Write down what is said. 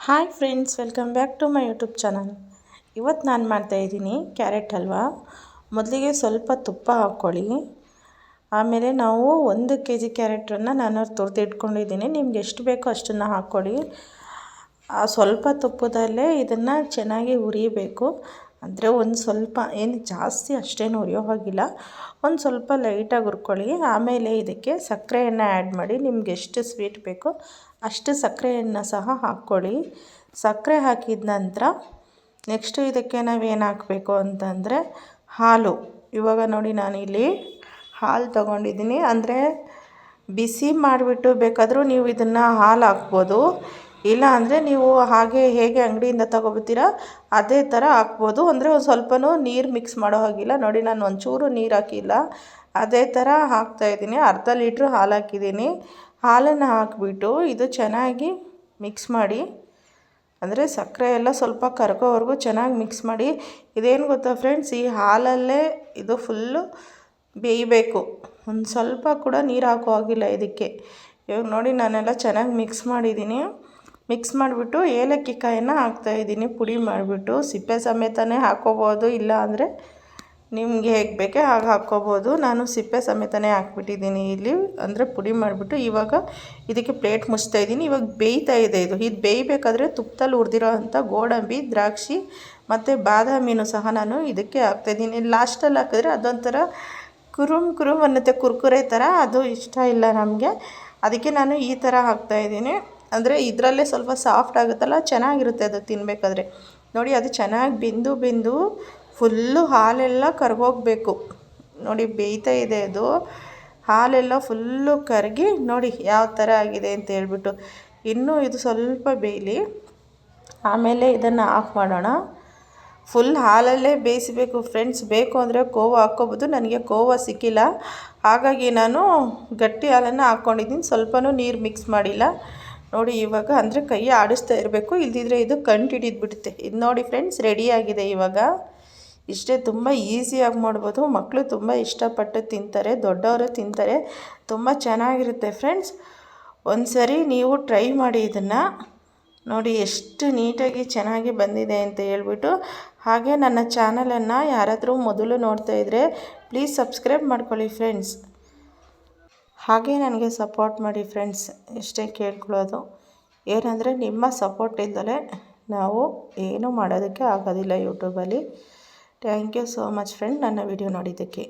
Hi friends, welcome back to my YouTube channel. ಇವತ್ತು ನಾನು ಮಾಡ್ತಾಯಿದ್ದೀನಿ ಕ್ಯಾರೆಟ್ ಹಲ್ವಾ. ಮೊದಲಿಗೆ ಸ್ವಲ್ಪ ತುಪ್ಪ ಹಾಕ್ಕೊಳ್ಳಿ. ಆಮೇಲೆ ನಾವು 1 kg ಕ್ಯಾರೆಟನ್ನು ನಾನು ತುರಿದಿಟ್ಕೊಂಡಿದ್ದೀನಿ. ನಿಮ್ಗೆ ಎಷ್ಟು ಬೇಕೋ ಅಷ್ಟನ್ನು ಹಾಕ್ಕೊಳ್ಳಿ. ಸ್ವಲ್ಪ ತುಪ್ಪದಲ್ಲೇ ಇದನ್ನು ಚೆನ್ನಾಗಿ ಹುರಿಯಬೇಕು. ಅಂದರೆ ಒಂದು ಸ್ವಲ್ಪ, ಏನು ಜಾಸ್ತಿ ಅಷ್ಟೇನು ಹುರಿಯೋ ಹಾಗಿಲ್ಲ, ಒಂದು ಸ್ವಲ್ಪ ಲೈಟಾಗಿ ಹುರ್ಕೊಳ್ಳಿ. ಆಮೇಲೆ ಇದಕ್ಕೆ ಸಕ್ಕರೆಯನ್ನು ಆ್ಯಡ್ ಮಾಡಿ. ನಿಮ್ಗೆ ಎಷ್ಟು ಸ್ವೀಟ್ ಬೇಕೋ ಅಷ್ಟು ಸಕ್ಕರೆಯನ್ನು ಸಹ ಹಾಕ್ಕೊಳ್ಳಿ. ಸಕ್ಕರೆ ಹಾಕಿದ ನಂತರ ನೆಕ್ಸ್ಟು ಇದಕ್ಕೆ ನಾವೇನು ಹಾಕಬೇಕು ಅಂತಂದರೆ ಹಾಲು. ಇವಾಗ ನೋಡಿ, ನಾನಿಲ್ಲಿ ಹಾಲು ತೊಗೊಂಡಿದ್ದೀನಿ. ಅಂದರೆ ಬಿಸಿ ಮಾಡಿಬಿಟ್ಟು ಬೇಕಾದರೂ ನೀವು ಇದನ್ನು ಹಾಲು ಹಾಕ್ಬೋದು. ಇಲ್ಲ ಅಂದರೆ ನೀವು ಹೇಗೆ ಅಂಗಡಿಯಿಂದ ತೊಗೊಬತ್ತೀರ ಅದೇ ಥರ ಹಾಕ್ಬೋದು. ಅಂದರೆ ಒಂದು ಸ್ವಲ್ಪನೂ ನೀರು ಮಿಕ್ಸ್ ಮಾಡೋ ಹಾಗಿಲ್ಲ. ನೋಡಿ, ನಾನು ಒಂಚೂರು ನೀರು ಹಾಕಿಲ್ಲ, ಅದೇ ಥರ ಹಾಕ್ತಾಯಿದ್ದೀನಿ. ಅರ್ಧ ಲೀಟ್ರ್ ಹಾಲು ಹಾಕಿದ್ದೀನಿ. ಹಾಲನ್ನು ಹಾಕಿಬಿಟ್ಟು ಇದು ಚೆನ್ನಾಗಿ ಮಿಕ್ಸ್ ಮಾಡಿ. ಅಂದರೆ ಸಕ್ಕರೆ ಎಲ್ಲ ಸ್ವಲ್ಪ ಕರಗೋವರೆಗೂ ಚೆನ್ನಾಗಿ ಮಿಕ್ಸ್ ಮಾಡಿ. ಇದೇನು ಗೊತ್ತಾ ಫ್ರೆಂಡ್ಸ್, ಈ ಹಾಲಲ್ಲೇ ಇದು ಫುಲ್ಲು ಬೇಯಬೇಕು. ಒಂದು ಸ್ವಲ್ಪ ಕೂಡ ನೀರು ಹಾಕೋ ಹಾಗಿಲ್ಲ ಇದಕ್ಕೆ. ಇವಾಗ ನೋಡಿ, ನಾನೆಲ್ಲ ಚೆನ್ನಾಗಿ ಮಿಕ್ಸ್ ಮಾಡಿದ್ದೀನಿ. ಮಿಕ್ಸ್ ಮಾಡಿಬಿಟ್ಟು ಏಲಕ್ಕಿ ಕಾಯನ್ನು ಹಾಕ್ತಾಯಿದ್ದೀನಿ, ಪುಡಿ ಮಾಡಿಬಿಟ್ಟು. ಸಿಪ್ಪೆ ಸಮೇತನೇ ಹಾಕ್ಕೋಬೋದು, ಇಲ್ಲ ಅಂದರೆ ನಿಮಗೆ ಹೇಗೆ ಬೇಕೇ ಹಾಗೆ ಹಾಕ್ಕೋಬೋದು. ನಾನು ಸಿಪ್ಪೆ ಸಮೇತನೇ ಹಾಕ್ಬಿಟ್ಟಿದ್ದೀನಿ ಇಲ್ಲಿ, ಅಂದರೆ ಪುಡಿ ಮಾಡಿಬಿಟ್ಟು. ಇವಾಗ ಇದಕ್ಕೆ ಪ್ಲೇಟ್ ಮುಚ್ತಾಯಿದ್ದೀನಿ. ಇವಾಗ ಬೇಯ್ತಾ ಇದೆ ಇದು ಬೇಯಬೇಕಾದ್ರೆ ತುಪ್ಪದಲ್ಲಿ ಹುರಿದಿರೋ ಅಂಥ ಗೋಡಂಬಿ, ದ್ರಾಕ್ಷಿ ಮತ್ತು ಬಾದಾಮಿನೂ ಸಹ ನಾನು ಇದಕ್ಕೆ ಹಾಕ್ತಾಯಿದ್ದೀನಿ. ಲಾಸ್ಟಲ್ಲಿ ಹಾಕಿದ್ರೆ ಅದೊಂಥರ ಕುರುಮ್ ಅನ್ನತ್ತೆ, ಕುರ್ಕುರೆ ಥರ. ಅದು ಇಷ್ಟ ಇಲ್ಲ ನಮಗೆ, ಅದಕ್ಕೆ ನಾನು ಈ ಥರ ಹಾಕ್ತಾಯಿದ್ದೀನಿ. ಅಂದರೆ ಇದರಲ್ಲೇ ಸ್ವಲ್ಪ ಸಾಫ್ಟ್ ಆಗುತ್ತಲ್ಲ, ಚೆನ್ನಾಗಿರುತ್ತೆ ಅದು ತಿನ್ನಬೇಕಾದ್ರೆ. ನೋಡಿ, ಅದು ಚೆನ್ನಾಗಿ ಬೆಂದು ಫುಲ್ಲು ಹಾಲೆಲ್ಲ ಕರಗೋಗಬೇಕು. ನೋಡಿ, ಬೇಯ್ತಾ ಇದೆ ಅದು. ಹಾಲೆಲ್ಲ ಫುಲ್ಲು ಕರಗಿ ನೋಡಿ ಯಾವ ಥರ ಆಗಿದೆ ಅಂತ ಹೇಳ್ಬಿಟ್ಟು. ಇನ್ನೂ ಇದು ಸ್ವಲ್ಪ ಬೇಯಲಿ, ಆಮೇಲೆ ಇದನ್ನು ಆಫ್ ಮಾಡೋಣ. ಫುಲ್ ಹಾಲಲ್ಲೇ ಬೇಯಿಸಬೇಕು ಫ್ರೆಂಡ್ಸ್. ಬೇಕು ಅಂದರೆ ಕೋವಾ ಹಾಕ್ಕೋಬೋದು. ನನಗೆ ಕೋವಾ ಸಿಕ್ಕಿಲ್ಲ, ಹಾಗಾಗಿ ನಾನು ಗಟ್ಟಿ ಹಾಲನ್ನು ಹಾಕ್ಕೊಂಡಿದ್ದೀನಿ. ಸ್ವಲ್ಪನೂ ನೀರು ಮಿಕ್ಸ್ ಮಾಡಿಲ್ಲ. ನೋಡಿ, ಇವಾಗ ಅಂದರೆ ಕೈ ಆಡಿಸ್ತಾ ಇರಬೇಕು, ಇಲ್ದಿದ್ರೆ ಇದು ಕಂಡು ಹಿಡಿದ್ಬಿಡುತ್ತೆ. ಇದು ನೋಡಿ ಫ್ರೆಂಡ್ಸ್, ರೆಡಿಯಾಗಿದೆ. ಇವಾಗ ಇಷ್ಟೇ, ತುಂಬ ಈಸಿಯಾಗಿ ಮಾಡ್ಬೋದು. ಮಕ್ಕಳು ತುಂಬ ಇಷ್ಟಪಟ್ಟು ತಿಂತಾರೆ, ದೊಡ್ಡವರು ತಿಂತಾರೆ. ತುಂಬ ಚೆನ್ನಾಗಿರುತ್ತೆ ಫ್ರೆಂಡ್ಸ್. ಒಂದು ಸರಿ ನೀವು ಟ್ರೈ ಮಾಡಿ ಇದನ್ನು. ನೋಡಿ ಎಷ್ಟು ನೀಟಾಗಿ ಚೆನ್ನಾಗಿ ಬಂದಿದೆ ಅಂತ ಹೇಳ್ಬಿಟ್ಟು. ಹಾಗೆ ನನ್ನ ಚಾನಲನ್ನು ಯಾರಾದರೂ ಮೊದಲು ನೋಡ್ತಾ ಇದ್ದರೆ ಪ್ಲೀಸ್ ಸಬ್ಸ್ಕ್ರೈಬ್ ಮಾಡ್ಕೊಳ್ಳಿ ಫ್ರೆಂಡ್ಸ್. ಹಾಗೆ ನನಗೆ ಸಪೋರ್ಟ್ ಮಾಡಿ ಫ್ರೆಂಡ್ಸ್, ಇಷ್ಟೇ ಕೇಳ್ಕೊಳ್ಳೋದು. ಏನಂದರೆ ನಿಮ್ಮ ಸಪೋರ್ಟ್ ಇಲ್ದಲೇ ನಾವು ಏನೂ ಮಾಡೋದಕ್ಕೆ ಆಗೋದಿಲ್ಲ ಯೂಟ್ಯೂಬಲ್ಲಿ. Thank you so much friend, ನನ್ನ ವಿಡಿಯೋ ನೋಡಿದ್ದಕ್ಕೆ.